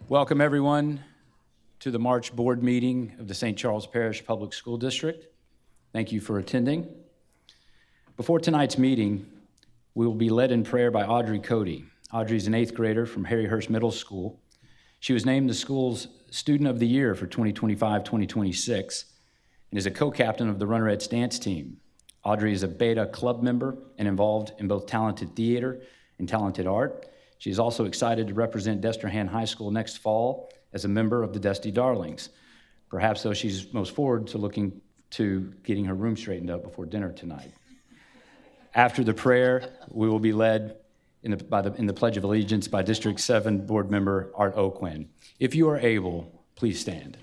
Welcome, everyone, to the March Board meeting of the St. Charles Parish Public School District. Thank you for attending. Before tonight's meeting, we will be led in prayer by Audrey Cody. Audrey is an 8th grader from Harry Hurst Middle School. She was named the school's Student of the Year for 2025-2026 and is a co-captain of the Runnerettes dance team. Audrey is a Beta Club member and involved in both talented theater and talented art. She is also excited to represent Destrehan High School next fall as a member of the Dusty Darlings. Perhaps, though, she's most forward to looking to getting her room straightened up before dinner tonight. After the prayer, we will be led in the Pledge of Allegiance by District 7 Board Member Art Oquin. If you are able, please stand.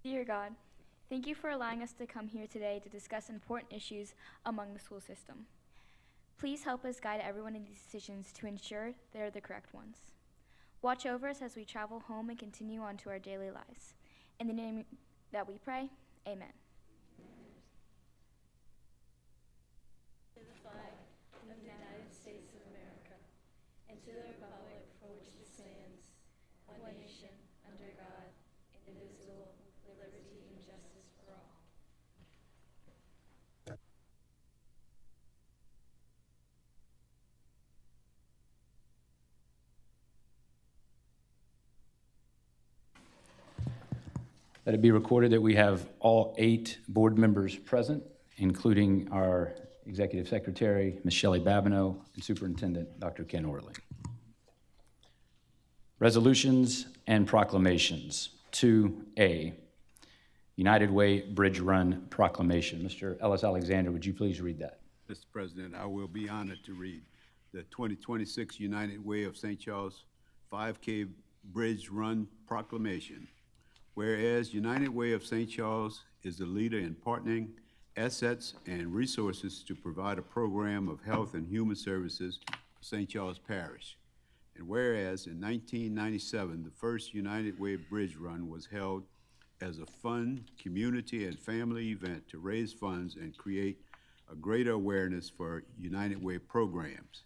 Dear God, thank you for allowing us to come here today to discuss important issues among the school system. Please help us guide everyone in these decisions to ensure they are the correct ones. Watch over us as we travel home and continue on to our daily lives. In the name that we pray, amen. To the flag of the United States of America, and to the republic for which it stands, one nation, under God, indivisible, with liberty and justice for all. Let it be recorded that we have all 8 board members present, including our Executive Secretary, Ms. Shelley Babineau, and Superintendent, Dr. Ken Orling. Resolutions and proclamations. 2A, United Way Bridge Run Proclamation. Mr. Ellis Alexander, would you please read that? Mr. President, I will be honored to read the 2026 United Way of St. Charles 5K Bridge Run Proclamation. Whereas United Way of St. Charles is the leader in partnering assets and resources to provide a program of health and human services for St. Charles Parish. And whereas in 1997, the first United Way Bridge Run was held as a fun, community, and family event to raise funds and create a greater awareness for United Way programs.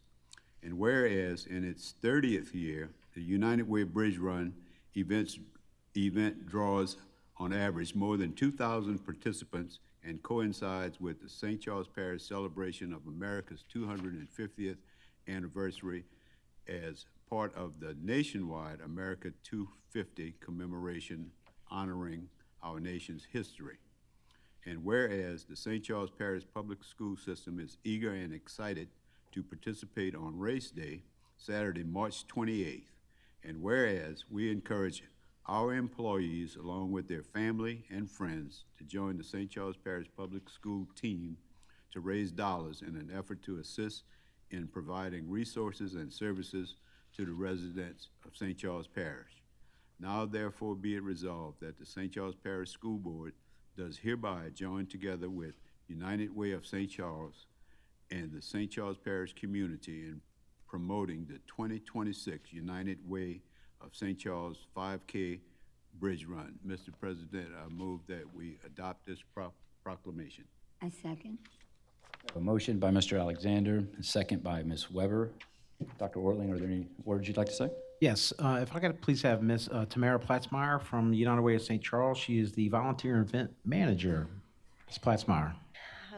And whereas in its 30th year, the United Way Bridge Run event draws on average more than 2,000 participants and coincides with the St. Charles Parish celebration of America's 250th anniversary as part of the nationwide America 250 commemoration honoring our nation's history. And whereas the St. Charles Parish Public School System is eager and excited to participate on Race Day, Saturday, March 28th, and whereas we encourage our employees, along with their family and friends, to join the St. Charles Parish Public School team to raise dollars in an effort to assist in providing resources and services to the residents of St. Charles Parish. Now therefore be it resolved that the St. Charles Parish School Board does hereby join together with United Way of St. Charles and the St. Charles Parish community in promoting the 2026 United Way of St. Charles 5K Bridge Run. Mr. President, I move that we adopt this proclamation. I second. A motion by Mr. Alexander, a second by Ms. Weber. Dr. Ortling, are there any words you'd like to say? Yes, if I could please have Ms. Tamara Platzmeyer from United Way of St. Charles. She is the volunteer event manager. Ms. Platzmeyer.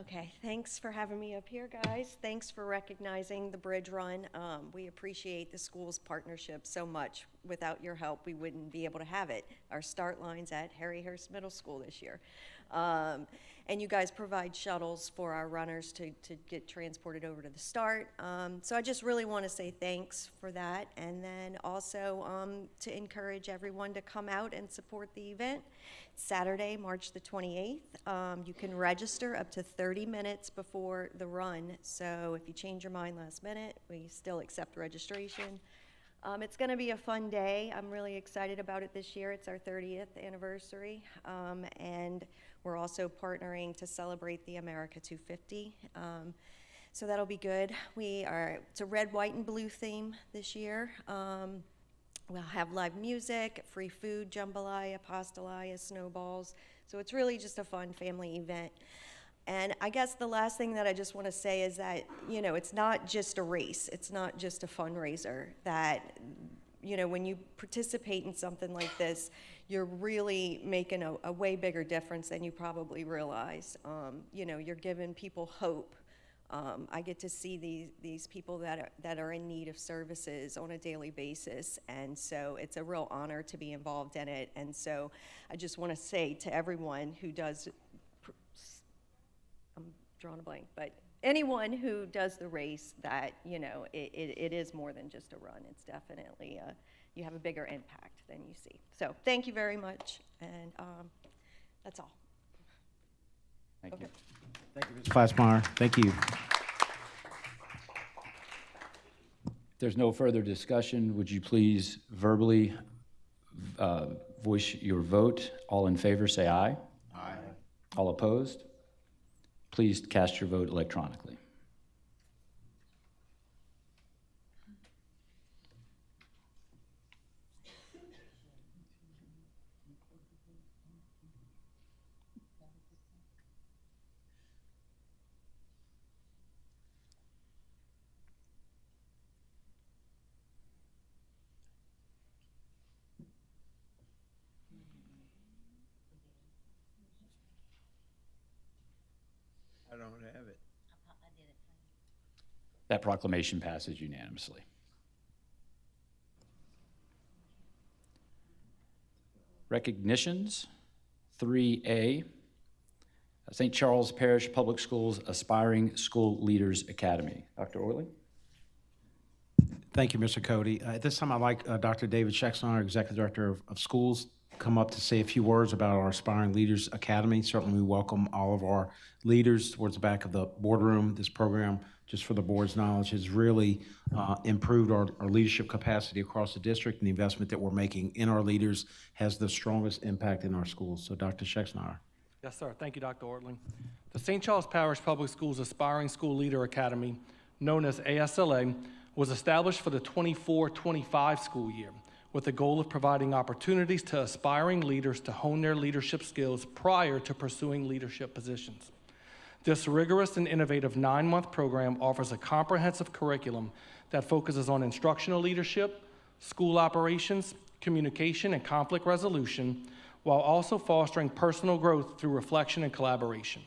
Okay, thanks for having me up here, guys. Thanks for recognizing the Bridge Run. We appreciate the school's partnership so much. Without your help, we wouldn't be able to have it. Our start line's at Harry Hurst Middle School this year. And you guys provide shuttles for our runners to get transported over to the start. So I just really want to say thanks for that. And then also to encourage everyone to come out and support the event. Saturday, March the 28th. You can register up to 30 minutes before the run. So if you change your mind last minute, we still accept registration. It's going to be a fun day. I'm really excited about it this year. It's our 30th anniversary. And we're also partnering to celebrate the America 250. So that'll be good. It's a red, white, and blue theme this year. We'll have live music, free food, jambalaya, pastelaya, snowballs. So it's really just a fun family event. And I guess the last thing that I just want to say is that, you know, it's not just a race. It's not just a fundraiser. That, you know, when you participate in something like this, you're really making a way bigger difference than you probably realize. You know, you're giving people hope. I get to see these people that are in need of services on a daily basis, and so it's a real honor to be involved in it. And so I just want to say to everyone who does, I'm drawing a blank, but anyone who does the race, that, you know, it is more than just a run. It's definitely, you have a bigger impact than you see. So thank you very much, and that's all. Thank you. Thank you, Ms. Platzmeyer. Thank you. If there's no further discussion, would you please verbally voice your vote? All in favor, say aye. Aye. All opposed? Please cast your vote electronically. I don't have it. That proclamation passes unanimously. Recognitions, 3A, St. Charles Parish Public Schools Aspiring School Leaders Academy. Dr. Orley? Thank you, Mr. Cody. At this time, I'd like Dr. David Schexner, our Executive Director of Schools, come up to say a few words about our Aspiring Leaders Academy. Certainly, we welcome all of our leaders towards the back of the boardroom. This program, just for the board's knowledge, has really improved our leadership capacity across the district, and the investment that we're making in our leaders has the strongest impact in our schools. So, Dr. Schexner. Yes, sir. Thank you, Dr. Ortling. The St. Charles Parish Public Schools Aspiring School Leader Academy, known as ASLA, was established for the 24-25 school year with the goal of providing opportunities to aspiring leaders to hone their leadership skills prior to pursuing leadership positions. This rigorous and innovative 9-month program offers a comprehensive curriculum that focuses on instructional leadership, school operations, communication, and conflict resolution, while also fostering personal growth through reflection and collaboration.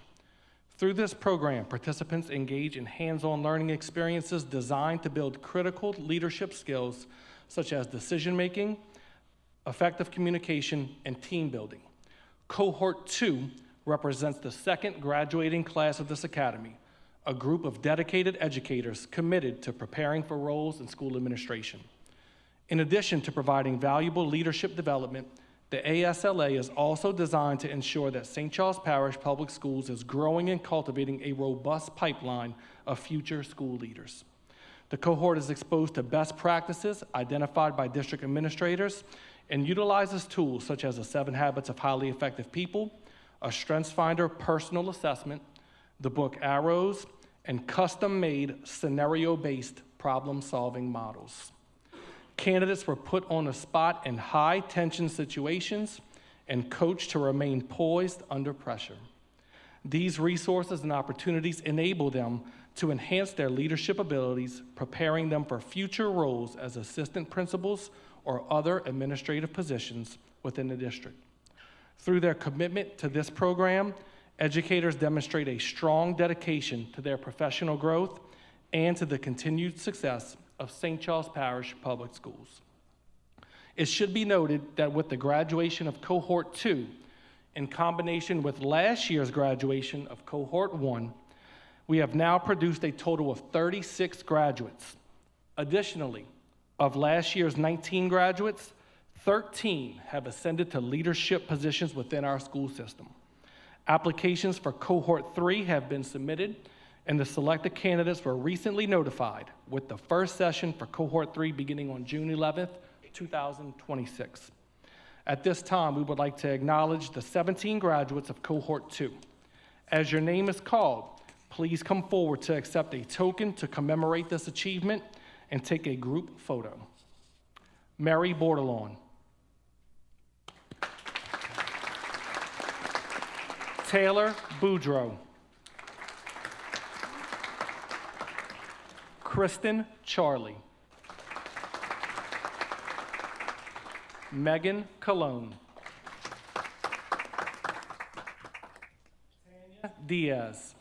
Through this program, participants engage in hands-on learning experiences designed to build critical leadership skills such as decision-making, effective communication, and team building. Cohort 2 represents the second graduating class of this academy, a group of dedicated educators committed to preparing for roles in school administration. In addition to providing valuable leadership development, the ASLA is also designed to ensure that St. Charles Parish Public Schools is growing and cultivating a robust pipeline of future school leaders. The cohort is exposed to best practices identified by district administrators and utilizes tools such as the 7 Habits of Highly Effective People, a StrengthsFinder personal assessment, the book Arrows, and custom-made scenario-based problem-solving models. Candidates were put on the spot in high-tension situations and coached to remain poised under pressure. These resources and opportunities enable them to enhance their leadership abilities, preparing them for future roles as assistant principals or other administrative positions within the district. Through their commitment to this program, educators demonstrate a strong dedication to their professional growth and to the continued success of St. Charles Parish Public Schools. It should be noted that with the graduation of Cohort 2, in combination with last year's graduation of Cohort 1, we have now produced a total of 36 graduates. Additionally, of last year's 19 graduates, 13 have ascended to leadership positions within our school system. Applications for Cohort 3 have been submitted, and the selected candidates were recently notified, with the first session for Cohort 3 beginning on June 11th, 2026. At this time, we would like to acknowledge the 17 graduates of Cohort 2. As your name is called, please come forward to accept a token to commemorate this achievement and take a group photo. Mary Bordelon. Taylor Boudreau. Kristen Charlie. Megan Cologne. Tanya Diaz.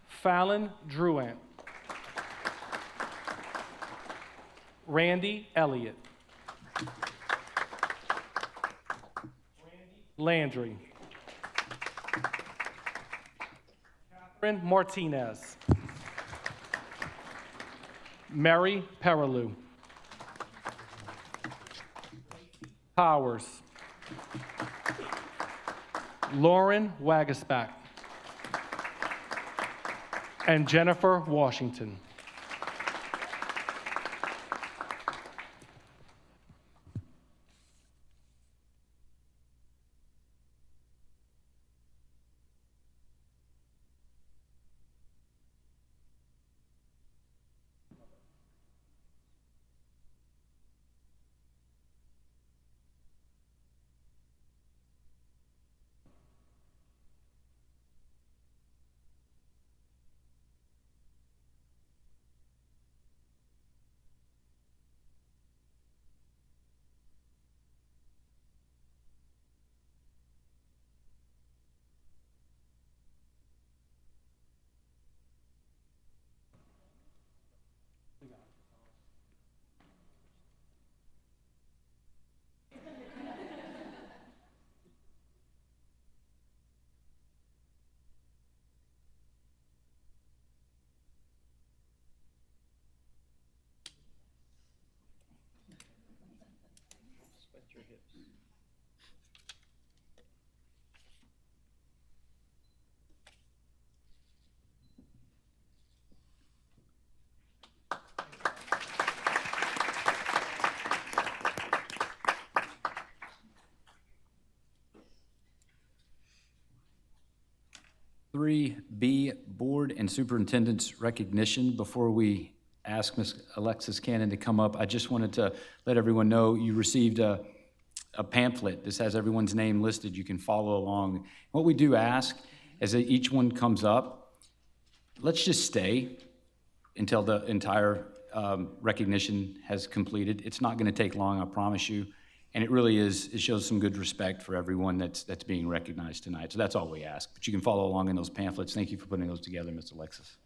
Fallon Druant. Randy Elliott. Landry. Catherine Martinez. Mary Perilou. Powers. Lauren Wagasback. And Jennifer Washington. Three B, Board and Superintendent's recognition. Before we ask Ms. Alexis Cannon to come up, I just wanted to let everyone know you received a pamphlet. This has everyone's name listed. You can follow along. What we do ask is that each one comes up, let's just stay until the entire recognition has completed. It's not going to take long, I promise you. And it really is, it shows some good respect for everyone that's being recognized tonight. So that's all we ask. But you can follow along in those pamphlets. Thank you for putting those together, Ms. Alexis.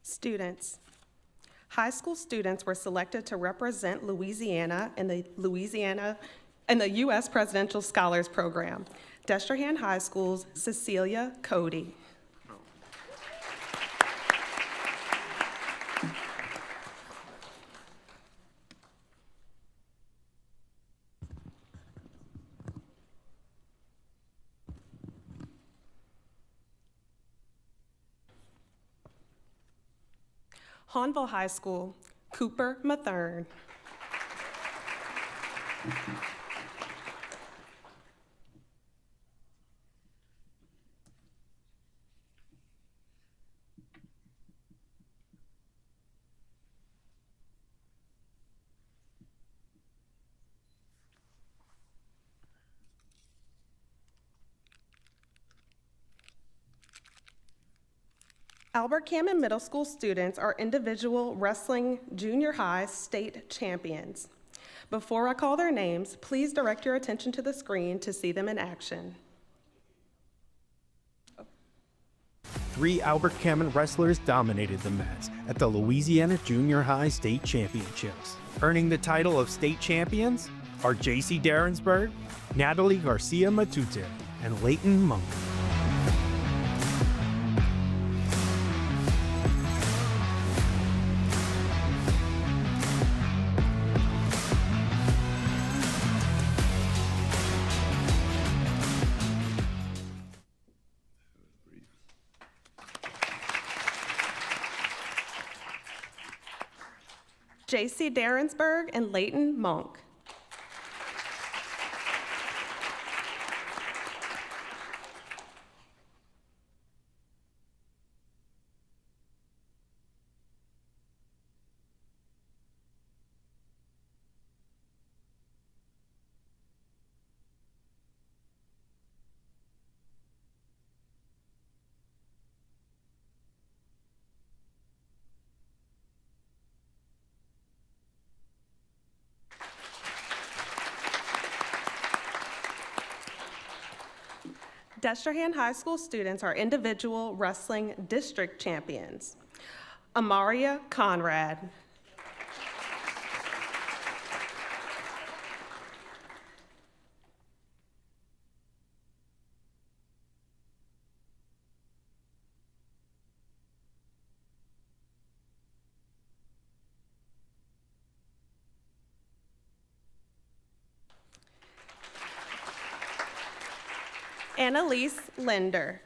Students. High school students were selected to represent Louisiana in the U.S. Presidential Scholars Program. Destrehan High School's Cecilia Cody. Hahnville High School, Cooper Mathern. Albert Cammon Middle School students are individual wrestling junior high state champions. Before I call their names, please direct your attention to the screen to see them in action. 3 Albert Cammon wrestlers dominated the mats at the Louisiana Junior High State Championships. Earning the title of state champions are JC Darrensburg, Natalie Garcia Matute, and Leighton Monk. JC Darrensburg and Leighton Monk. Destrehan High School students are individual wrestling district champions. Amaria Conrad. Annalise Linder.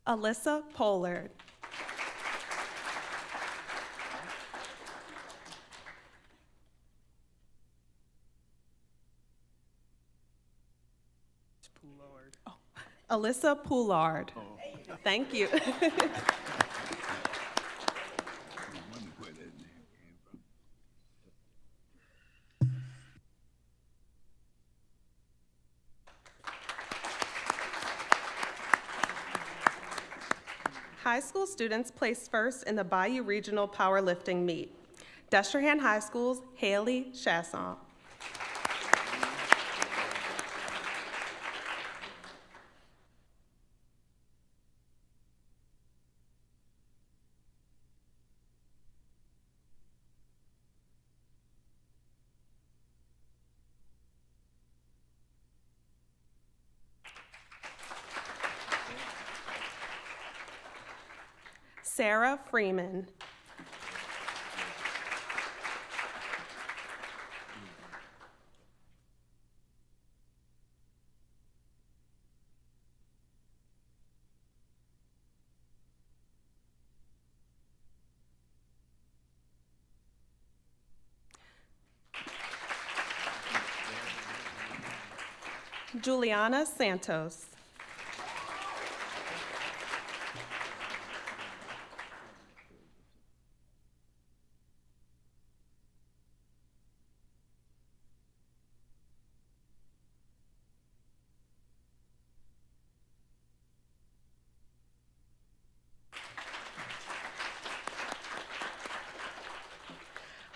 Alyssa Pollard. Alyssa Poulard. Thank you. High school students placed first in the Bayou Regional Powerlifting Meet. Destrehan High School's Haley Chasson. Sarah Freeman. Juliana Santos.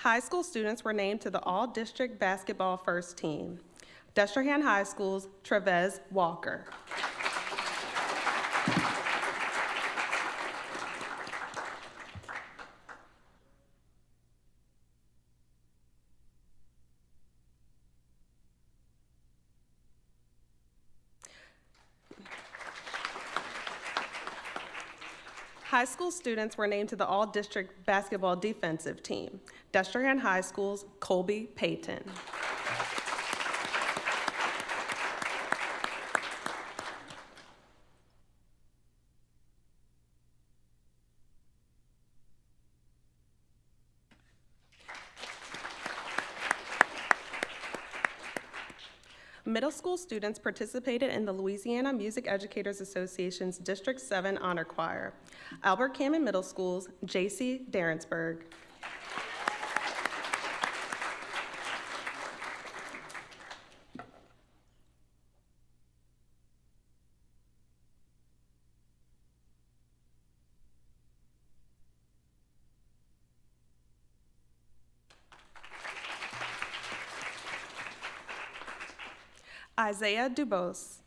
High school students were named to the All-District Basketball First Team. Destrehan High School's Trevez Walker. High school students were named to the All-District Basketball Defensive Team. Destrehan High School's Colby Payton. Middle school students participated in the Louisiana Music Educators Association's District 7 Honor Choir. Albert Cammon Middle School's J.C. Darensburg. Isaiah Dubose.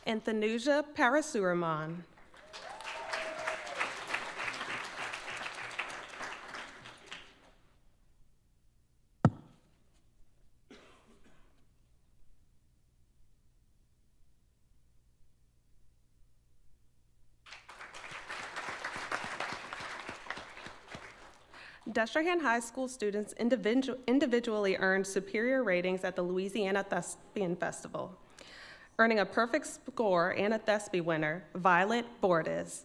Anthonysia Parasuraman. Destrehan High School students individually earned superior ratings at the Louisiana Thespian Festival. Earning a perfect score and a Thespy winner, Violet Bordes.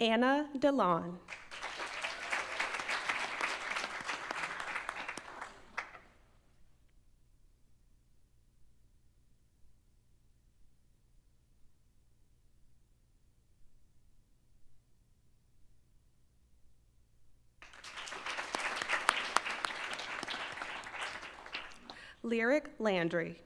Anna DeLon. Lyric Landry.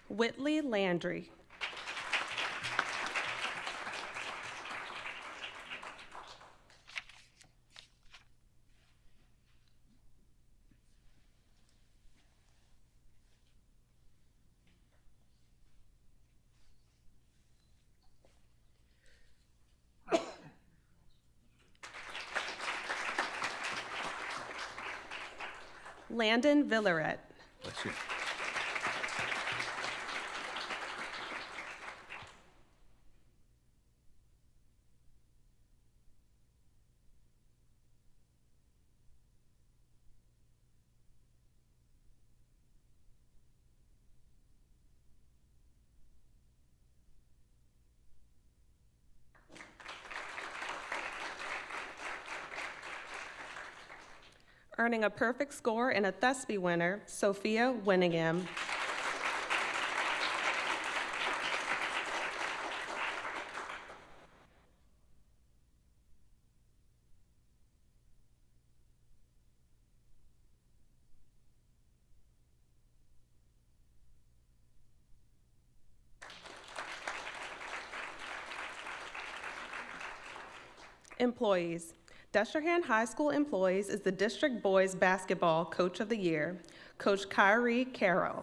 Whitley Landry. Landon Villaret. Bless you. Earning a perfect score and a Thespy winner, Sophia Winningham. Employees. Destrehan High School employees is the District Boys Basketball Coach of the Year, Coach Kyrie Carroll.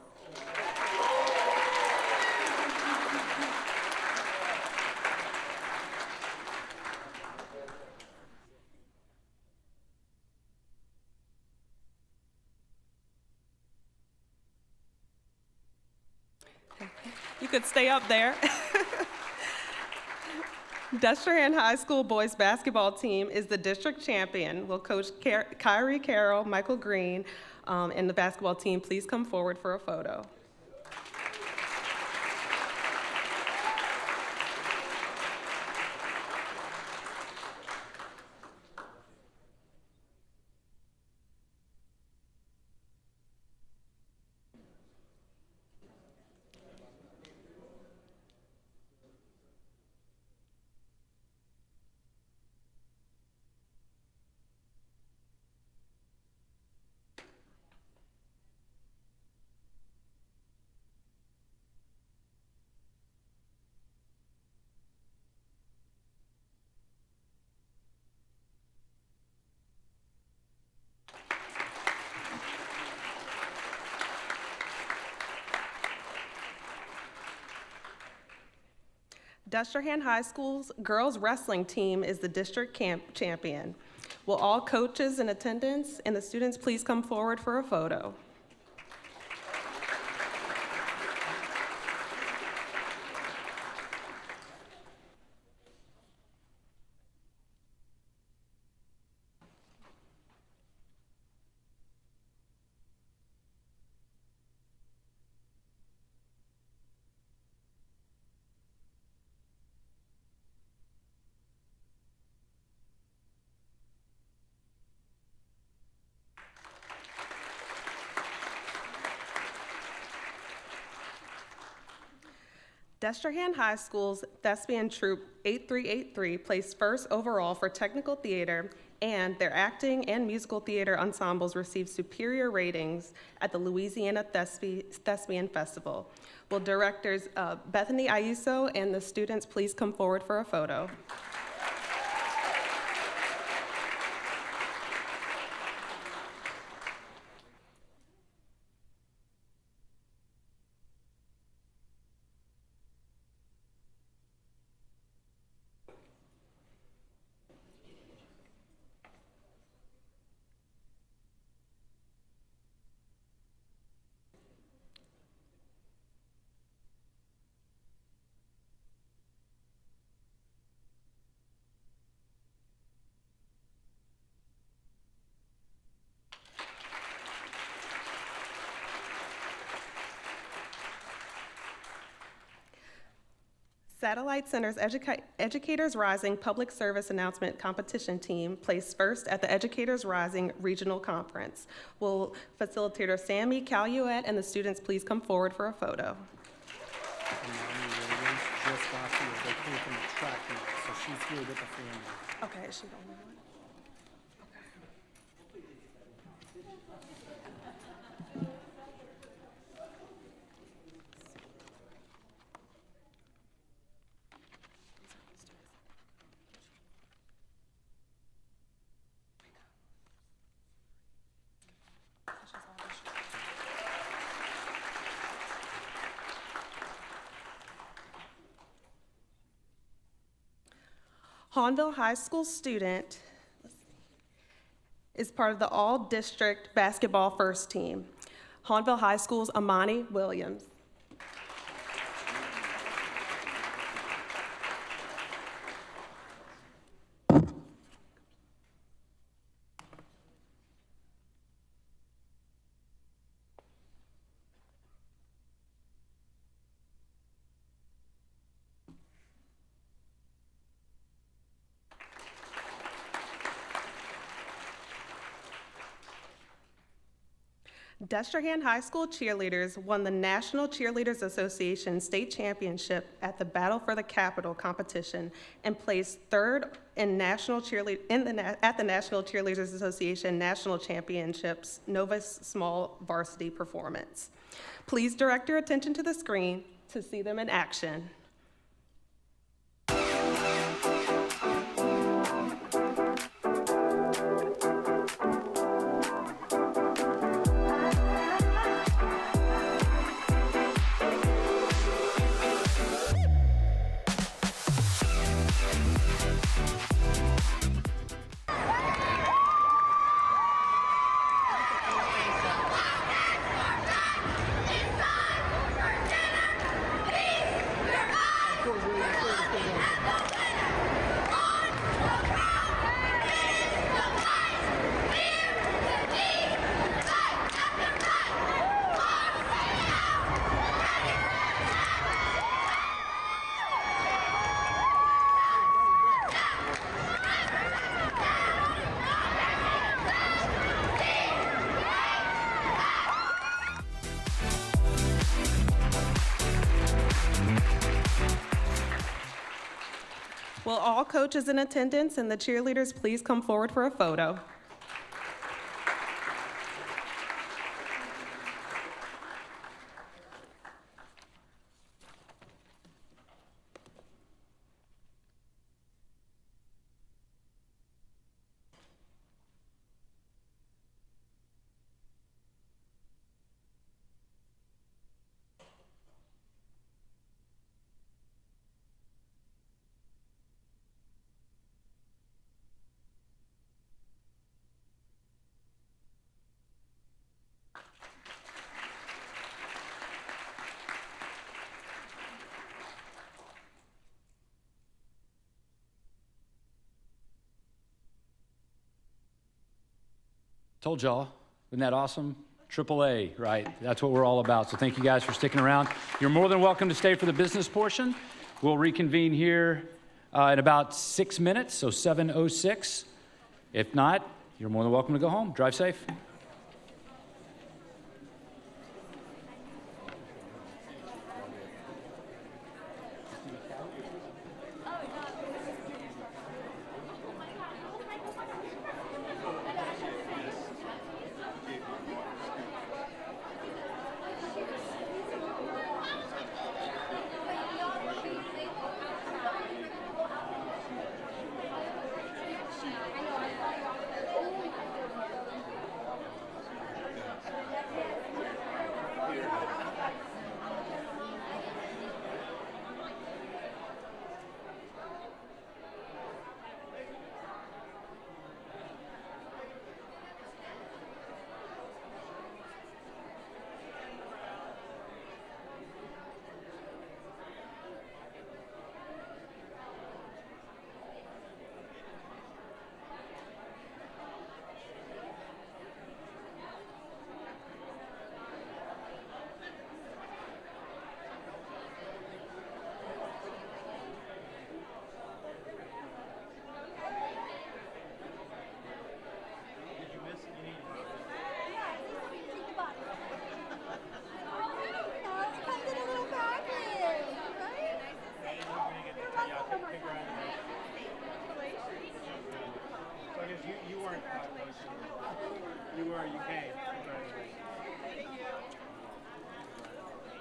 You could stay up there. Destrehan High School boys basketball team is the district champion. Will Coach Kyrie Carroll, Michael Green, and the basketball team please come forward for a photo. Destrehan High School's girls wrestling team is the district champion. Will all coaches in attendance and the students please come forward for a photo? Destrehan High School's Thespian Troupe 8383 placed first overall for technical theater, and their acting and musical theater ensembles received superior ratings at the Louisiana Thespian Festival. Will directors Bethany Ayuso and the students please come forward for a photo? Satellite Center's Educators Rising Public Service Announcement Competition Team placed first at the Educators Rising Regional Conference. Will Facilitator Sammy Caluet and the students please come forward for a photo? Mommy Williams just got here. They came from the track meet, so she's here with the family. Okay, is she the only one? Hahnville High School student is part of the all-district basketball first team. Hahnville High School's Amani Williams. Destrehan High School cheerleaders won the National Cheerleaders Association State Championship at the Battle for the Capital competition and placed third in at the National Cheerleaders Association National Championships Novus Small Varsity Performance. Please direct your attention to the screen to see them in action. Will all coaches in attendance and the cheerleaders please come forward for a photo? Told y'all, isn't that awesome? AAA, right? That's what we're all about. So thank you guys for sticking around. You're more than welcome to stay for the business portion. We'll reconvene here in about 6 minutes, so 7:06. If not, you're more than welcome to go home. Drive safe.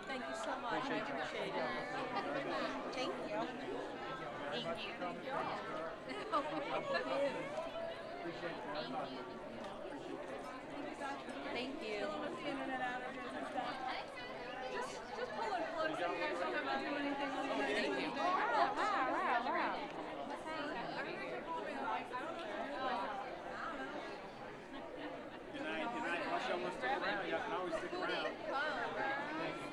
Thank you so much. I appreciate it. Thank you. Thank you. Thank you. Just pull it close so you guys don't have to do anything. Thank you. Wow. Good night. Unless y'all want to stick around, y'all can always stick around. Thank you.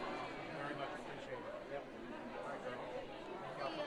Very much appreciate it. Yep. All right, girl.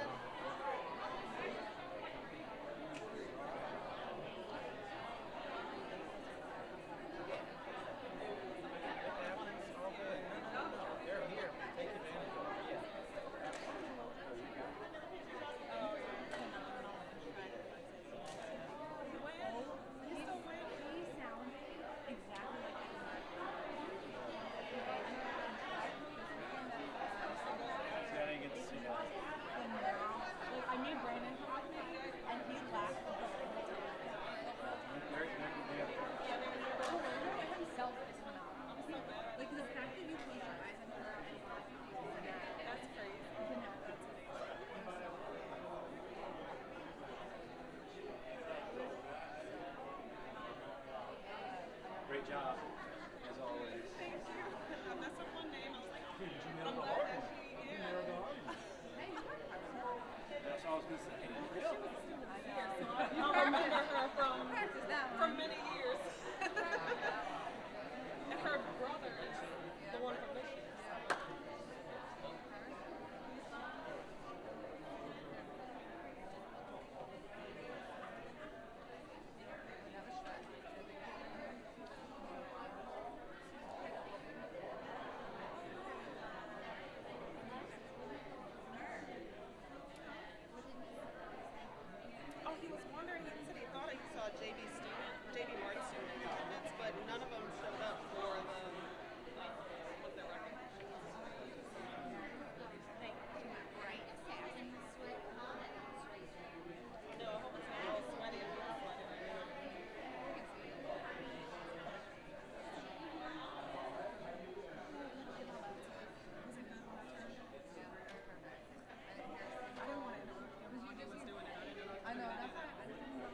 Great job, as always. Thank you. That's a fun name. I was like, did you nail the heart? You nailed the heart. That's all I was going to say. I'll remember her from many years. And her brother is the one from Michigan. Oh, he was wondering, he said he thought he saw JB Martin student in attendance, but none of them showed up for the, what their recognition was. No, I hope it's not all sweaty. I'm not sweaty. I didn't want to interrupt him. He was doing it. I didn't know. I know, that's why I didn't know.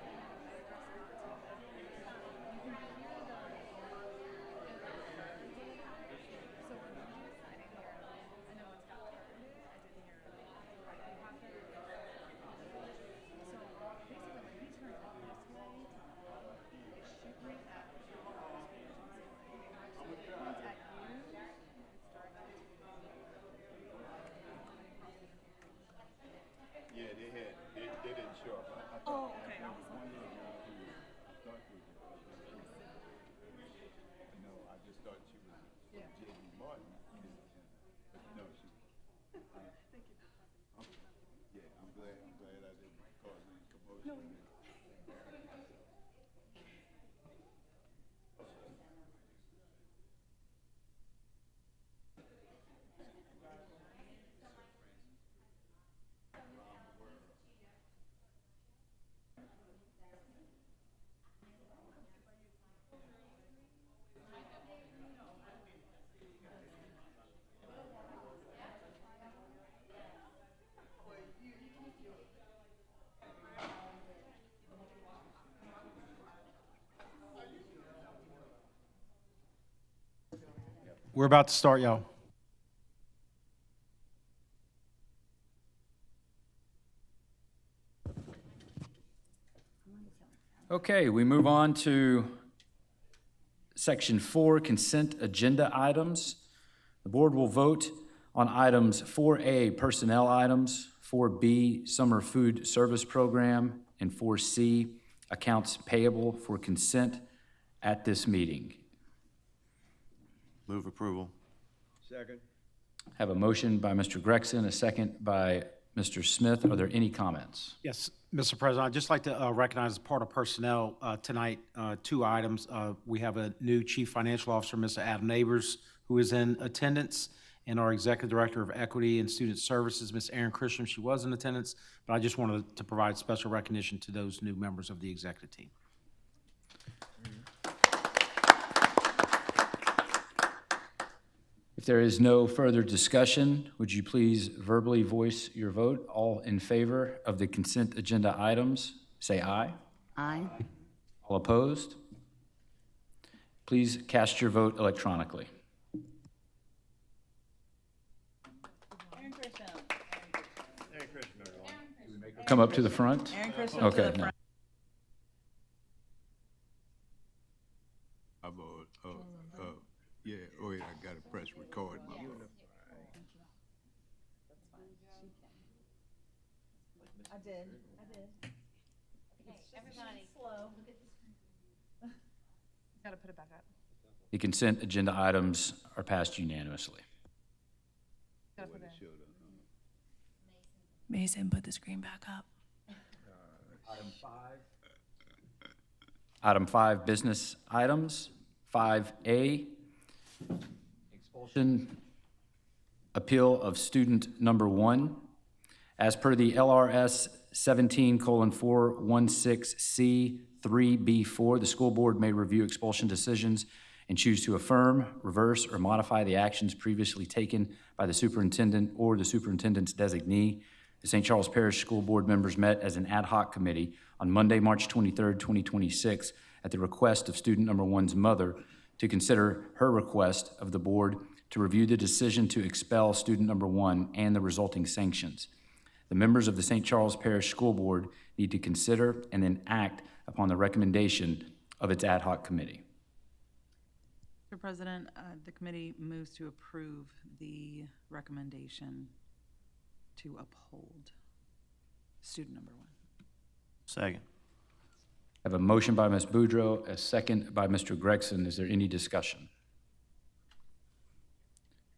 Yeah, they didn't show up. I Oh, okay. I was like, No, I just thought she was from J.B. Martin. But no, she. Yeah, I'm glad I didn't cause any commotion. We're about to start, y'all. Okay, we move on to Section 4, Consent Agenda Items. The board will vote on items 4A, Personnel Items, 4B, Summer Food Service Program, and 4C, Accounts Payable for consent at this meeting. Move approval. Second. Have a motion by Mr. Gregson, a second by Mr. Smith. Are there any comments? Yes, Mr. President, I'd just like to recognize as part of personnel tonight, two items. We have a new Chief Financial Officer, Mr. Adam Neighbors, who is in attendance, and our Executive Director of Equity and Student Services, Ms. Erin Christian. She was in attendance, but I just wanted to provide special recognition to those new members of the executive team. If there is no further discussion, would you please verbally voice your vote? All in favor of the consent agenda items, say aye. Aye. All opposed? Please cast your vote electronically. Come up to the front? Okay. No. I vote, yeah, oh yeah, I gotta press record. My vote. Gotta put it back up. The consent agenda items are passed unanimously. Mason, put the screen back up. Item 5, business items. 5A, expulsion appeal of student number 1. As per the LRS 17:416C3B4, the school board may review expulsion decisions and choose to affirm, reverse, or modify the actions previously taken by the superintendent or the superintendent's designee. The St. Charles Parish School Board members met as an ad hoc committee on Monday, March 23rd, 2026, at the request of student number 1's mother to consider her request of the board to review the decision to expel student number 1 and the resulting sanctions. The members of the St. Charles Parish School Board need to consider and then act upon the recommendation of its ad hoc committee. Mr. President, the committee moves to approve the recommendation to uphold student number 1. Second. I have a motion by Ms. Boudreau, a second by Mr. Gregson. Is there any discussion?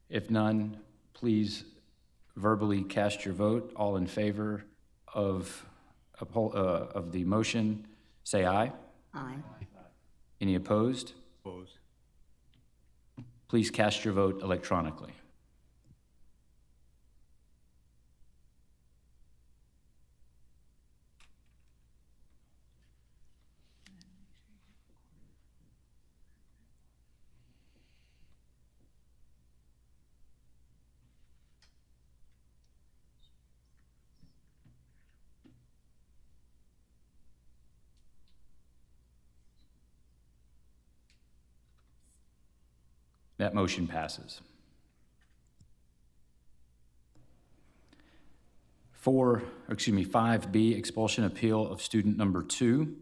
If none, please verbally cast your vote. All in favor of the motion, say aye. Aye. Any opposed? Opposed. Please cast your vote electronically. That motion passes. 5B, expulsion appeal of student number 2.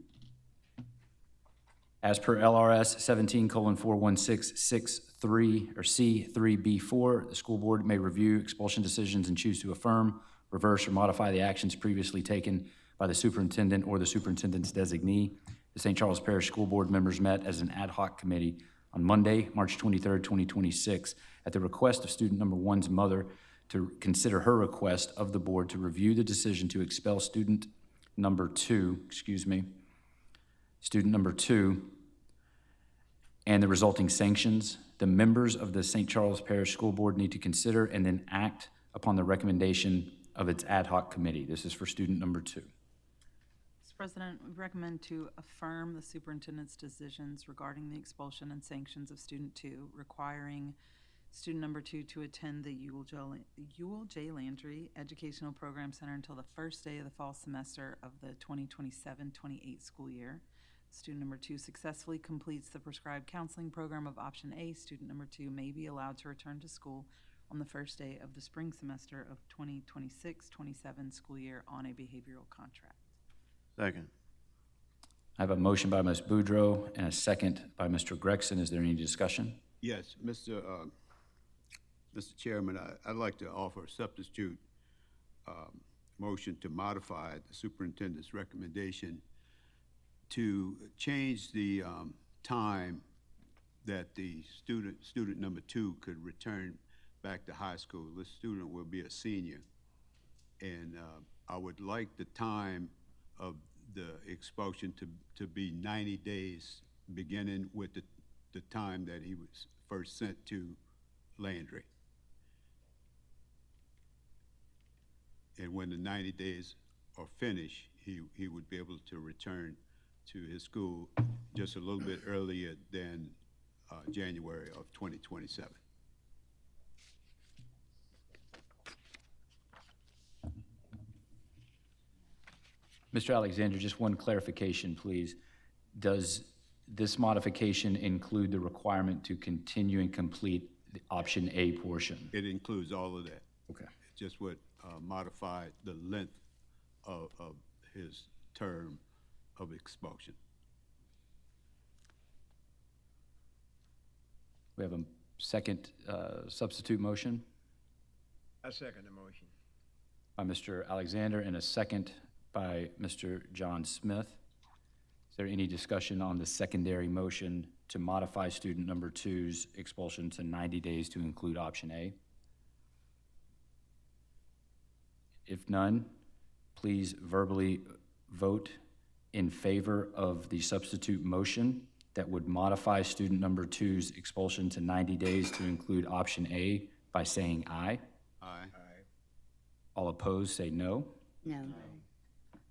As per LRS 17:41663 or C3B4, the school board may review expulsion decisions and choose to affirm, reverse, or modify the actions previously taken by the superintendent or the superintendent's designee. The St. Charles Parish School Board members met as an ad hoc committee on Monday, March 23rd, 2026, at the request of student number 1's mother to consider her request of the board to review the decision to expel student number 2, and the resulting sanctions. The members of the St. Charles Parish School Board need to consider and then act upon the recommendation of its ad hoc committee. This is for student number 2. Mr. President, we recommend to affirm the superintendent's decisions regarding the expulsion and sanctions of student 2, requiring student number 2 to attend the Ewell J. Landry Educational Program Center until the first day of the fall semester of the 2027-28 school year. Student number 2 successfully completes the prescribed counseling program of option A. Student number 2 may be allowed to return to school on the first day of the spring semester of 2026-27 school year on a behavioral contract. Second. I have a motion by Ms. Boudreau and a second by Mr. Gregson. Is there any discussion? Yes, Mr. Chairman, I'd like to offer a substitute motion to modify the superintendent's recommendation to change the time that the student number 2 could return back to high school. This student will be a senior, and I would like the time of the expulsion to be 90 days, beginning with the time that he was first sent to Landry. And when the 90 days are finished, he would be able to return to his school just a little bit earlier than January of 2027. Mr. Alexander, just one clarification, please. Does this modification include the requirement to continue and complete the option A portion? It includes all of that. Okay. It just would modify the length of his term of expulsion. We have a second substitute motion I second the motion. by Mr. Alexander and a second by Mr. John Smith. Is there any discussion on the secondary motion to modify student number 2's expulsion to 90 days to include option A? If none, please verbally vote in favor of the substitute motion that would modify student number 2's expulsion to 90 days to include option A by saying aye. Aye. All opposed, say no. No.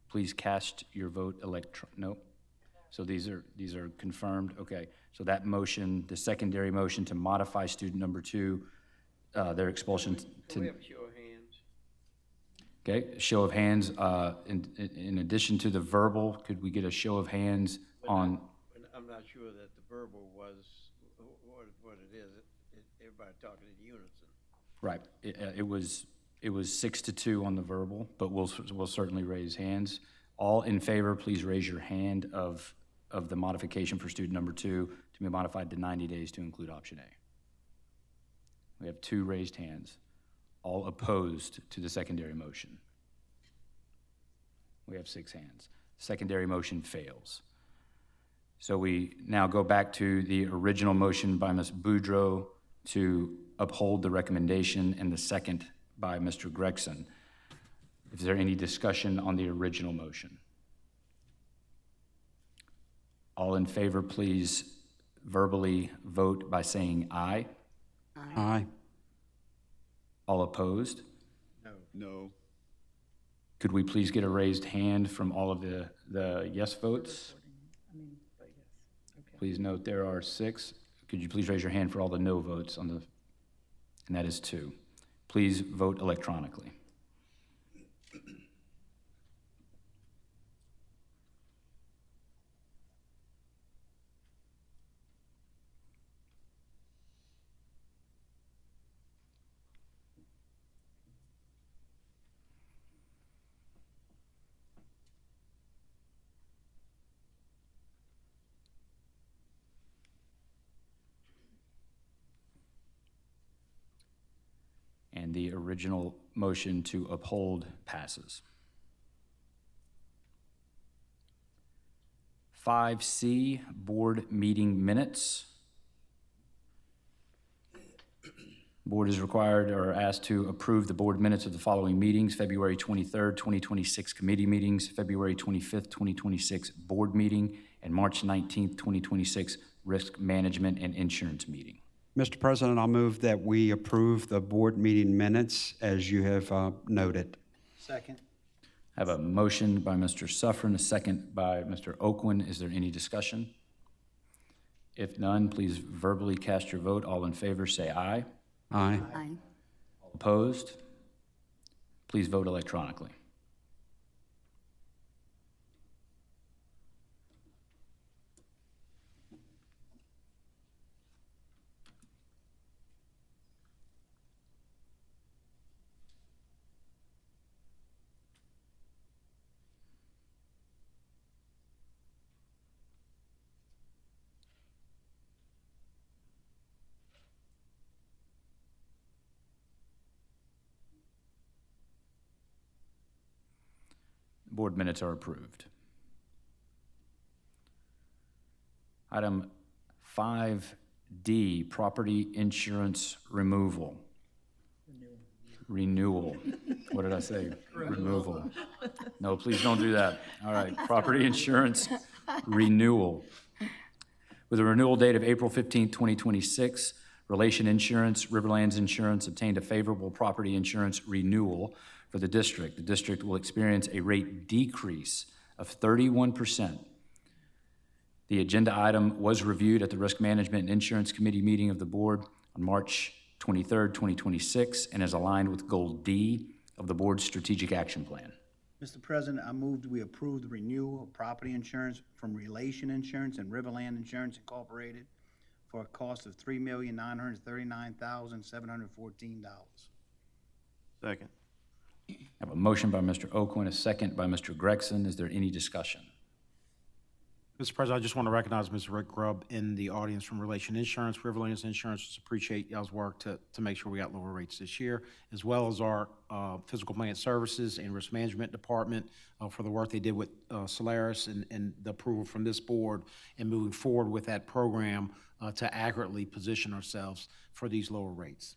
Please cast your vote no. So these are confirmed, okay. So that motion, the secondary motion to modify student number 2, their expulsion Can we to, have a show of hands? okay, show of hands, in addition to the verbal, could we get a show of hands on, I'm not sure that the verbal was what it is. Everybody talking in unison. right, it was 6-2 on the verbal, but we'll certainly raise hands. All in favor, please raise your hand of the modification for student number 2 to be modified to 90 days to include option A. We have 2 raised hands. All opposed to the secondary motion. We have 6 hands. Secondary motion fails. So we now go back to the original motion by Ms. Boudreau to uphold the recommendation and the second by Mr. Gregson. Is there any discussion on the original motion? All in favor, please verbally vote by saying aye. Aye. All opposed? No. Could we please get a raised hand from all of the yes votes? Please note there are 6. Could you please raise your hand for all the no votes on the, and that is 2. Please vote electronically. And the original motion to uphold passes. 5C, board meeting minutes. Board is required or asked to approve the board minutes of the following meetings: February 23rd, 2026 committee meetings, February 25th, 2026 board meeting, and March 19th, 2026 risk management and insurance meeting. Mr. President, I'll move that we approve the board meeting minutes as you have noted. Second. I have a motion by Mr. Suffren, a second by Mr. Oakland. Is there any discussion? If none, please verbally cast your vote. All in favor, say aye. Aye. Aye. Opposed? Please vote electronically. Board minutes are approved. Item 5D, property insurance removal. Renewal. What did I say? Removal. No, please don't do that. All right, property insurance renewal. With a renewal date of April 15, 2026, Relation Insurance, Riverlands Insurance obtained a favorable property insurance renewal for the district. The district will experience a rate decrease of 31%. The agenda item was reviewed at the Risk Management and Insurance Committee meeting of the board on March 23rd, 2026, and is aligned with Goal D of the board's strategic action plan. Mr. President, I moved we approve the renewal of property insurance from Relation Insurance and Riverland Insurance Incorporated for a cost of $3,939,714. Second. I have a motion by Mr. Oakland, a second by Mr. Gregson. Is there any discussion? Mr. President, I just want to recognize Mr. Rick Grubb in the audience from Relation Insurance, Riverlands Insurance. Just appreciate y'all's work to make sure we got lower rates this year, as well as our Physical Plant Services and Risk Management Department for the work they did with Solaris and the approval from this board and moving forward with that program to accurately position ourselves for these lower rates.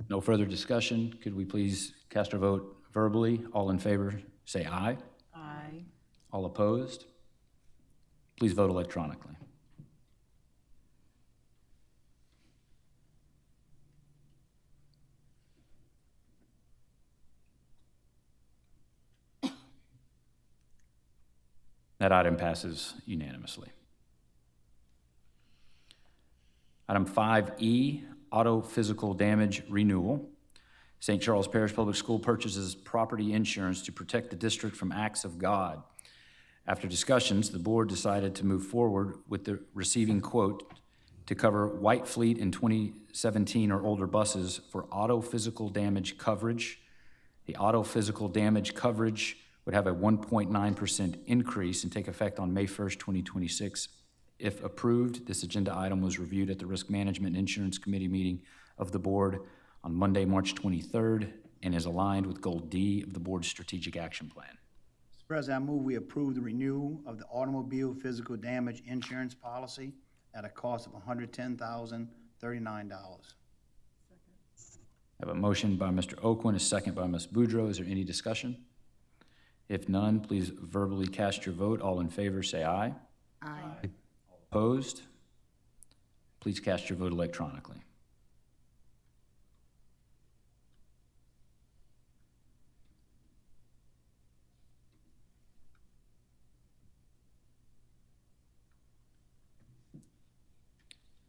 No further discussion. Could we please cast our vote verbally? All in favor, say aye. Aye. All opposed? Please vote electronically. That item passes unanimously. Item 5E, auto physical damage renewal. St. Charles Parish Public School purchases property insurance to protect the district from acts of God. After discussions, the board decided to move forward with the receiving quote to cover White Fleet in 2017 or older buses for auto physical damage coverage. The auto physical damage coverage would have a 1.9% increase and take effect on May 1st, 2026. If approved, this agenda item was reviewed at the Risk Management and Insurance Committee meeting of the board on Monday, March 23rd, and is aligned with Goal D of the board's strategic action plan. Mr. President, I move we approve the renewal of the automobile physical damage insurance policy at a cost of $110,039. I have a motion by Mr. Oakland, a second by Ms. Boudreau. Is there any discussion? If none, please verbally cast your vote. All in favor, say aye. Aye. Opposed? Please cast your vote electronically.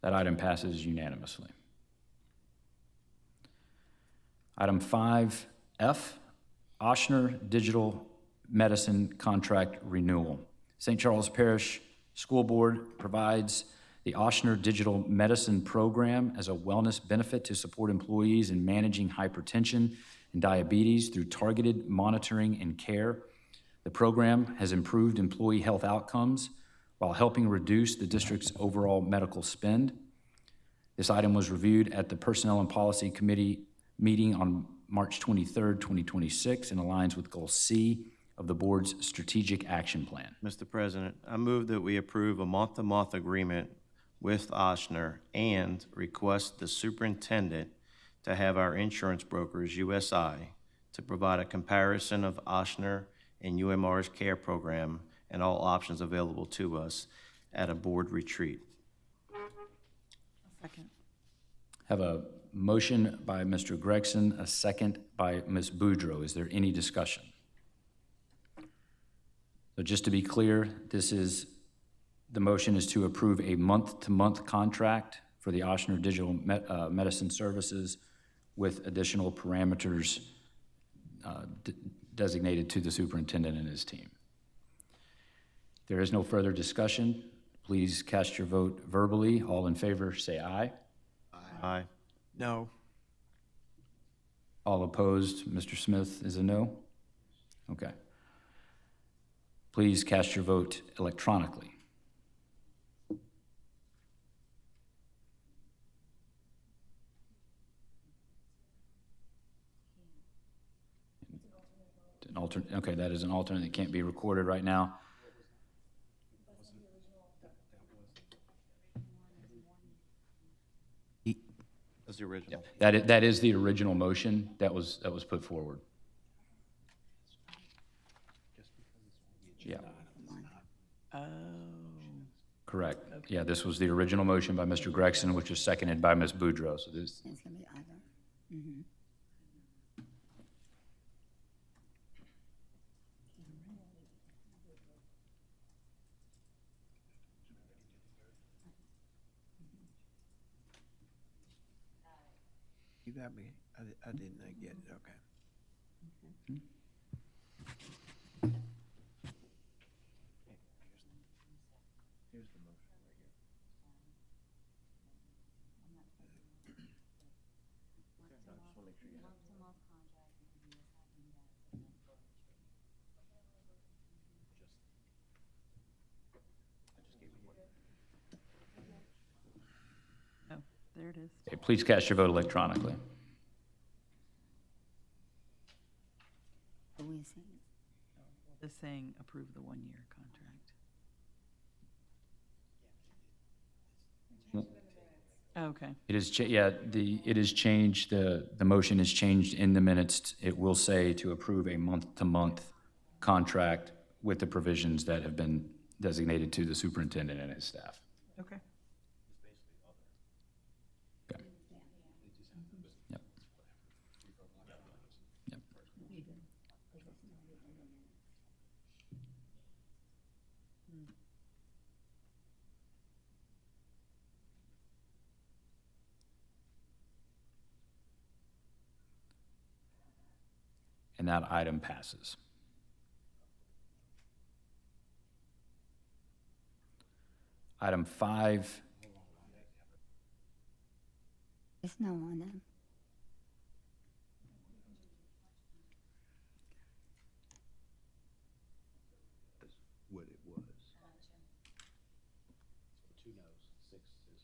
That item passes unanimously. Item 5F, Ochsner Digital Medicine Contract Renewal. St. Charles Parish School Board provides the Ochsner Digital Medicine Program as a wellness benefit to support employees in managing hypertension and diabetes through targeted monitoring and care. The program has improved employee health outcomes while helping reduce the district's overall medical spend. This item was reviewed at the Personnel and Policy Committee meeting on March 23rd, 2026, and aligns with Goal C of the board's strategic action plan. Mr. President, I move that we approve a month-to-month agreement with Ochsner and request the superintendent to have our insurance brokers, USI, to provide a comparison of Ochsner and UMR's care program and all options available to us at a board retreat. Second. Have a motion by Mr. Gregson, a second by Ms. Boudreau. Is there any discussion? So just to be clear, the motion is to approve a month-to-month contract for the Ochsner Digital Medicine Services with additional parameters designated to the superintendent and his team. There is no further discussion. Please cast your vote verbally. All in favor, say aye. Aye. No. All opposed, Mr. Smith is a no? Okay. Please cast your vote electronically. An alternate, okay, that is an alternate that can't be recorded right now. That's the original. That is the original motion that was put forward. Yeah. Oh. Correct. Yeah, this was the original motion by Mr. Gregson, which was seconded by Ms. Boudreau. So this. It's gonna be either. Mm-hmm. You got me. I did not get it. Okay. Oh, there it is. Okay, please cast your vote electronically. Who is it? Just saying approve the one-year contract. Okay. It is, it is changed, the motion is changed in the minutes. It will say to approve a month-to-month contract with the provisions that have been designated to the superintendent and his staff. Okay. Okay. Yep. Yep. And that item passes. Item 5, It's no on them. What it was.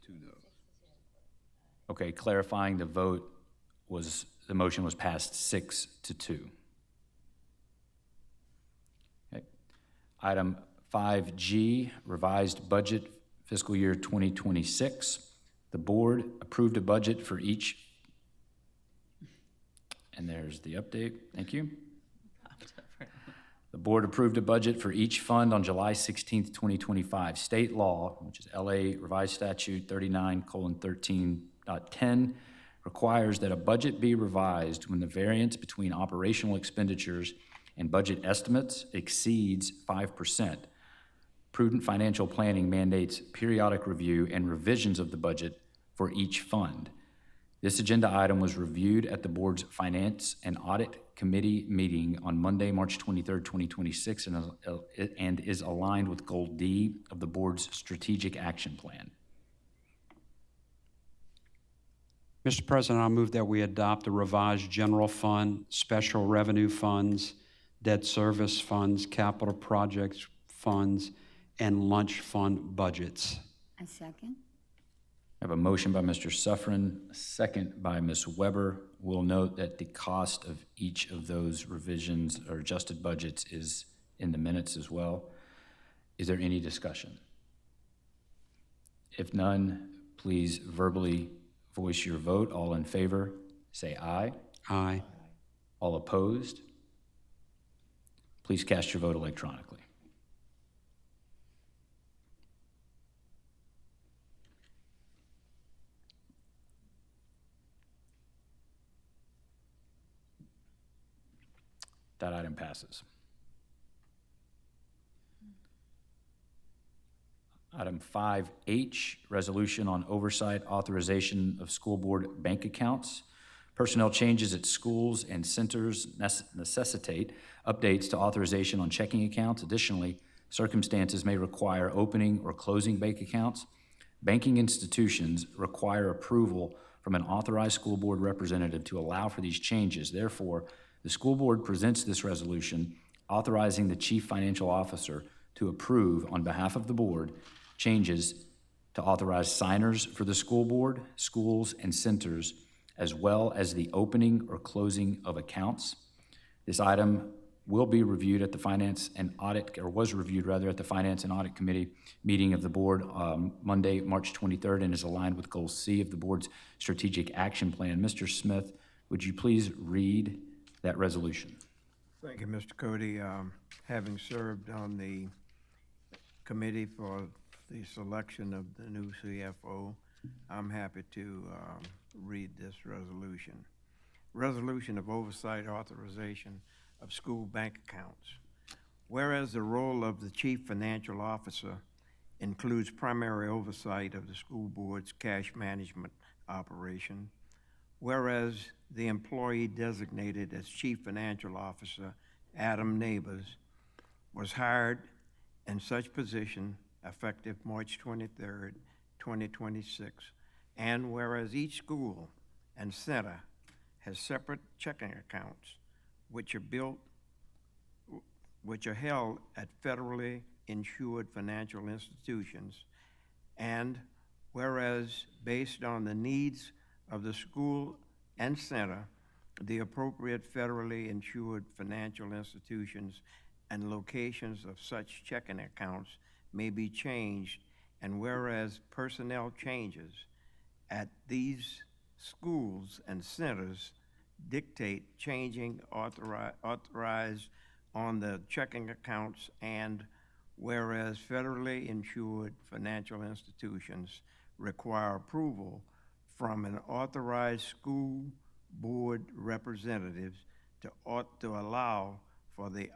Two no's. okay, clarifying the vote was, the motion was passed 6-2. Okay. Item 5G, revised budget fiscal year 2026. The board approved a budget for each, and there's the update, thank you. The board approved a budget for each fund on July 16th, 2025. State law, which is LA Revised Statute 39:13.10, requires that a budget be revised when the variance between operational expenditures and budget estimates exceeds 5%. Prudent financial planning mandates periodic review and revisions of the budget for each fund. This agenda item was reviewed at the board's Finance and Audit Committee meeting on Monday, March 23rd, 2026, and is aligned with Goal D of the board's strategic action plan. Mr. President, I move that we adopt the revised general fund, special revenue funds, debt service funds, capital projects funds, and lunch fund budgets. I second. I have a motion by Mr. Suffren, a second by Ms. Weber. We'll note that the cost of each of those revisions or adjusted budgets is in the minutes as well. Is there any discussion? If none, please verbally voice your vote. All in favor, say aye. Aye. All opposed? Please cast your vote electronically. That item passes. Item 5H, resolution on oversight authorization of school board bank accounts. Personnel changes at schools and centers necessitate updates to authorization on checking accounts. Additionally, circumstances may require opening or closing bank accounts. Banking institutions require approval from an authorized school board representative to allow for these changes. Therefore, the school board presents this resolution authorizing the chief financial officer to approve on behalf of the board changes to authorize signers for the school board, schools, and centers, as well as the opening or closing of accounts. This item will be reviewed at the Finance and Audit, or was reviewed rather, at the Finance and Audit Committee meeting of the board Monday, March 23rd, and is aligned with Goal C of the board's strategic action plan. Mr. Smith, would you please read that resolution? Thank you, Mr. Cody. Having served on the committee for the selection of the new CFO, I'm happy to read this resolution. Resolution of oversight authorization of school bank accounts. Whereas the role of the chief financial officer includes primary oversight of the school board's cash management operation, whereas the employee designated as chief financial officer, Adam Neighbors, was hired in such position effective March 23rd, 2026, and whereas each school and center has separate checking accounts, which are held at federally insured financial institutions, and whereas based on the needs of the school and center, the appropriate federally insured financial institutions and locations of such checking accounts may be changed, and whereas personnel changes at these schools and centers dictate changing authorized on the checking accounts, and whereas federally insured financial institutions require approval from an authorized school board representatives to allow for the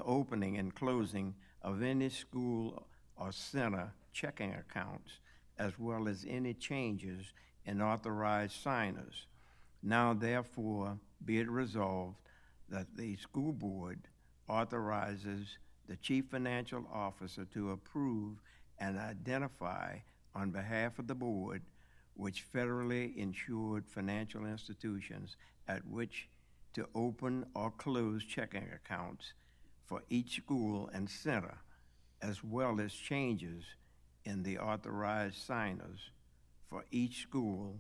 opening and closing of any school or center checking accounts, as well as any changes in authorized signers. Now therefore be it resolved that the school board authorizes the chief financial officer to approve and identify on behalf of the board which federally insured financial institutions at which to open or close checking accounts for each school and center, as well as changes in the authorized signers for each school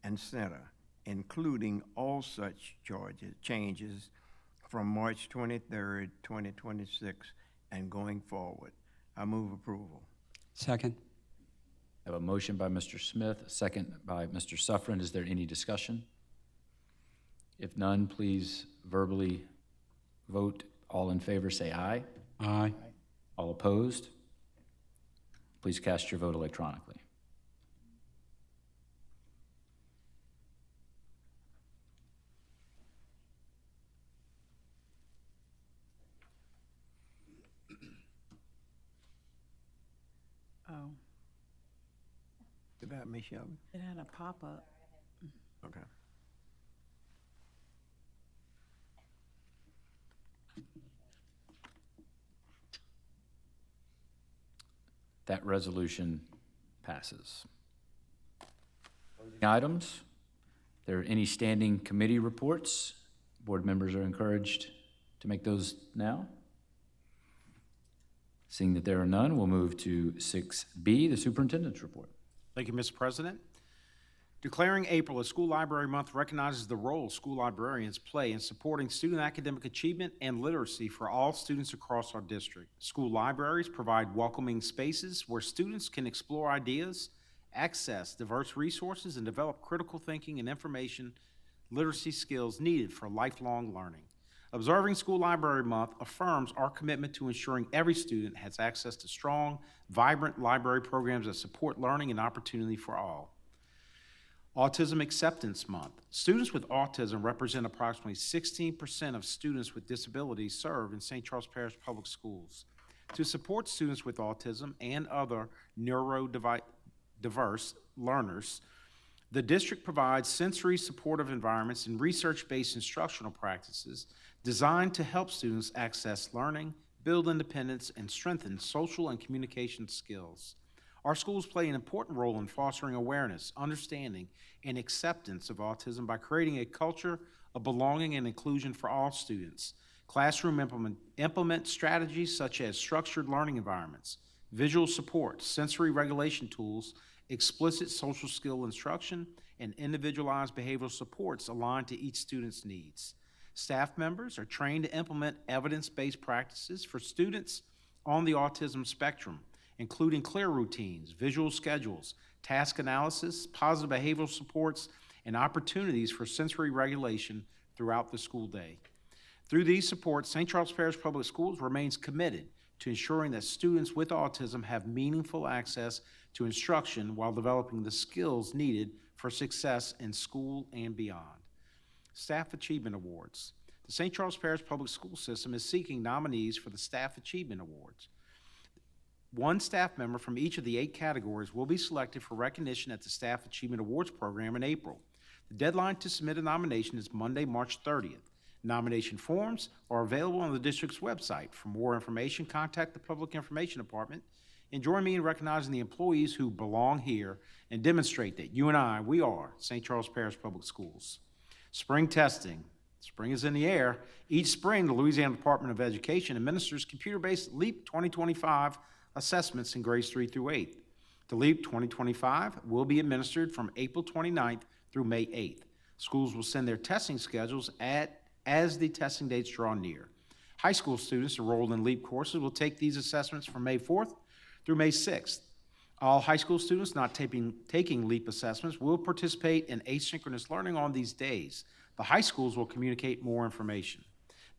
and center, including all such changes from March 23rd, 2026 and going forward. I move approval. Second. I have a motion by Mr. Smith, a second by Mr. Suffren. Is there any discussion? If none, please verbally vote. All in favor say aye. Aye. All opposed? Please cast your vote electronically. Oh, Did that, Ms. Shelby? it had a pop-up. Okay. That resolution passes. Items. If there are any standing committee reports, board members are encouraged to make those now. Seeing that there are none, we'll move to 6B, the superintendent's report. Thank you, Mr. President. Declaring April as School Library Month recognizes the role school librarians play in supporting student academic achievement and literacy for all students across our district. School libraries provide welcoming spaces where students can explore ideas, access diverse resources, and develop critical thinking and information literacy skills needed for lifelong learning. Observing School Library Month affirms our commitment to ensuring every student has access to strong, vibrant library programs that support learning and opportunity for all. Autism Acceptance Month. Students with autism represent approximately 16% of students with disabilities served in St. Charles Parish Public Schools. To support students with autism and other neurodiverse learners, the district provides sensory supportive environments and research-based instructional practices designed to help students access learning, build independence, and strengthen social and communication skills. Our schools play an important role in fostering awareness, understanding, and acceptance of autism by creating a culture of belonging and inclusion for all students. Classroom implement strategies such as structured learning environments, visual support, sensory regulation tools, explicit social skill instruction, and individualized behavioral supports aligned to each student's needs. Staff members are trained to implement evidence-based practices for students on the autism spectrum, including clear routines, visual schedules, task analysis, positive behavioral supports, and opportunities for sensory regulation throughout the school day. Through these supports, St. Charles Parish Public Schools remains committed to ensuring that students with autism have meaningful access to instruction while developing the skills needed for success in school and beyond. Staff Achievement Awards. The St. Charles Parish Public School System is seeking nominees for the Staff Achievement Awards. One staff member from each of the 8 categories will be selected for recognition at the Staff Achievement Awards program in April. The deadline to submit a nomination is Monday, March 30th. Nomination forms are available on the district's website. For more information, contact the Public Information Department and join me in recognizing the employees who belong here and demonstrate that you and we are St. Charles Parish Public Schools. Spring testing. Spring is in the air. Each spring, the Louisiana Department of Education administers computer-based LEAP 2025 assessments in grades 3 through 8. The LEAP 2025 will be administered from April 29th through May 8th. Schools will send their testing schedules as the testing dates draw near. High school students enrolled in LEAP courses will take these assessments from May 4th through May 6th. All high school students not taking LEAP assessments will participate in asynchronous learning on these days. The high schools will communicate more information.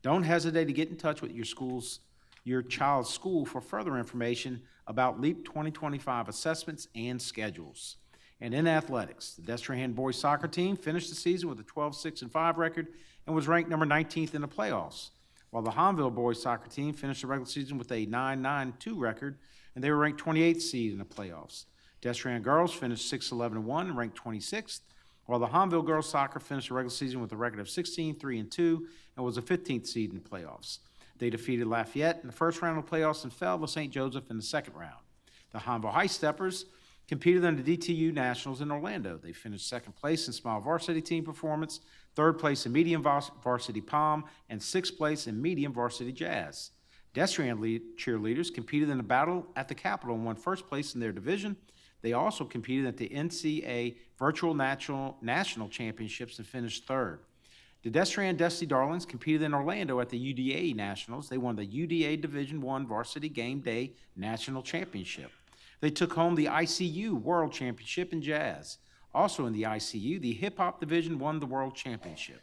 Don't hesitate to get in touch with your child's school for further information about LEAP 2025 assessments and schedules. And in athletics, the Destrehan boys soccer team finished the season with a 12-6-5 record and was ranked number 19th in the playoffs, while the Hahnville boys soccer team finished the regular season with a 9-9-2 record, and they were ranked 28th seed in the playoffs. Destrehan girls finished 6-11-1 and ranked 26th, while the Hahnville girls soccer finished the regular season with a record of 16-3-2 and was a 15th seed in the playoffs. They defeated Lafayette in the first round of the playoffs and fell to St. Joseph in the second round. The Hahnville High Steppers competed in the DTU Nationals in Orlando. They finished second place in small varsity team performance, third place in medium varsity pom, and sixth place in medium varsity jazz. Destrehan cheerleaders competed in a battle at the Capitol and won first place in their division. They also competed at the NCAA Virtual National Championships and finished third. The Destrehan Dusty Darlings competed in Orlando at the UDA Nationals. They won the UDA Division I Varsity Game Day National Championship. They took home the ICU World Championship in jazz. Also in the ICU, the Hip Hop Division won the World Championship.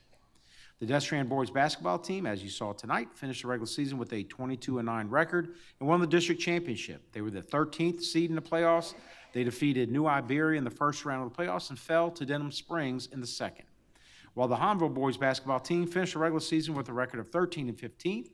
The Destrehan boys basketball team, as you saw tonight, finished the regular season with a 22-9 record and won the district championship. They were the 13th seed in the playoffs. They defeated New Iberia in the first round of the playoffs and fell to Denham Springs in the second. While the Hahnville boys basketball team finished the regular season with a record of 13-15,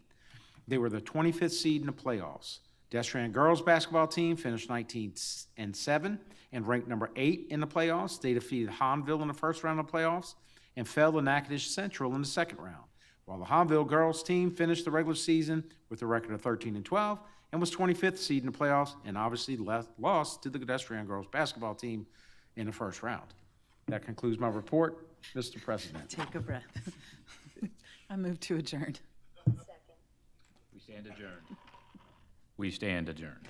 they were the 25th seed in the playoffs. Destrehan girls basketball team finished 19-7 and ranked number 8 in the playoffs. They defeated Hahnville in the first round of the playoffs and fell to Natchitoches Central in the second round, while the Hahnville girls team finished the regular season with a record of 13-12 and was 25th seed in the playoffs and obviously lost to the Destrehan girls basketball team in the first round. That concludes my report, Mr. President. Take a breath. I move to adjourn. We stand adjourned. We stand adjourned.